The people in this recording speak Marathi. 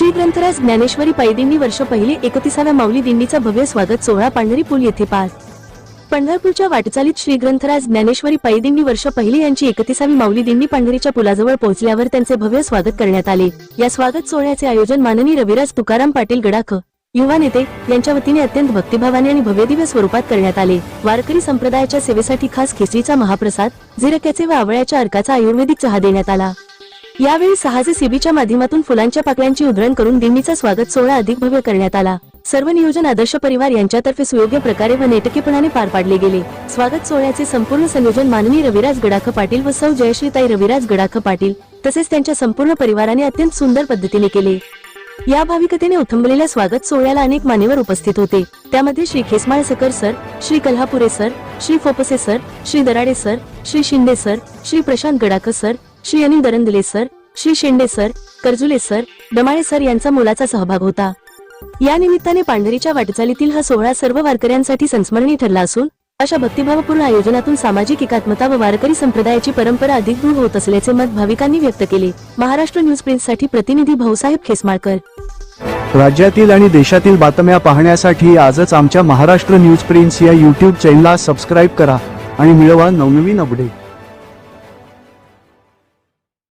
श्री ग्रंथराज ज्ञानेश्वरी पायदिंडी वर्ष पहिली 31व्या माऊली दिंडीचा भव्य स्वागत सोहळा पांढरी पूल येथे पार. पंढरपूरच्या वाटचालीत श्री ग्रंथराज ज्ञानेश्वरी पायदिंडी वर्ष पहिली यांची 31वी माऊली दिंडी पांढरीच्या पुलाजवळ पोहोचल्यावर त्यांचे भव्य स्वागत करण्यात आले. या स्वागत सोहळ्याचे आयोजन माननीय रविराज तुकाराम पाटील गडाख युवा नेते यांच्या वतीने अत्यंत भक्तिभावाने आणि भव्यदिव्य स्वरूपात करण्यात आले. वारकरी संप्रदायाच्या सेवेसाठी खास खिचडीचा महाप्रसाद, जिरक्याचे व आवळ्याच्या अर्काचा आयुर्वेदिक चहा देण्यात आला. यावेळी 6 सीबीच्या माध्यमातून फुलांच्या पाकळ्यांची उधळण करून दिंडीचा स्वागत सोहळा अधिक भव्य करण्यात आला. सर्व नियोजन आदर्श परिवार यांच्यातर्फे सुयोग्य प्रकारे व नेटकेपणाने पार पाडले गेले. स्वागत सोहळ्याचे संपूर्ण संयोजन माननीय रविराज गडाख पाटील व सौ जयश्रीताई रविराज गडाख पाटील तसेच त्यांच्या संपूर्ण परिवाराने अत्यंत सुंदर पद्धतीने केले. या भाविकतेने उथंबलेल्या स्वागत सोहळ्याला अनेक मान्यवर उपस्थित होते. त्यामध्ये Shri Khesmalaskar sir, Shri Kalhapure sir, Shri Phopse sir, Shri Darade sir, Shri Shinde sir, Shri Prashant Gadakh sir, Shri Anil Darandale sir, Shri Shende sir, Karjule sir, Damale sir यांचा मोलाचा सहभाग होता. या निमित्ताने पांढरीच्या वाटचालीतील हा सोहळा सर्व वारकऱ्यांसाठी संस्मरणीय ठरला असून अशा भक्तिभावपूर्ण आयोजनातून सामाजिक एकात्मता व वारकरी संप्रदायाची परंपरा अधिक दृढ होत असल्याचे मत भाविकांनी व्यक्त केले. महाराष्ट्र न्यूज प्रिंटसाठी प्रतिनिधी भाऊसाहेब खेसमाळकर. राज्यातील आणि देशातील बातम्या पाहण्यासाठी आजच आमच्या महाराष्ट्र न्यूज प्रिंट्स या YouTube चॅनलला सबस्क्राइब करा आणि मिळवा नवनवीन अपडेट.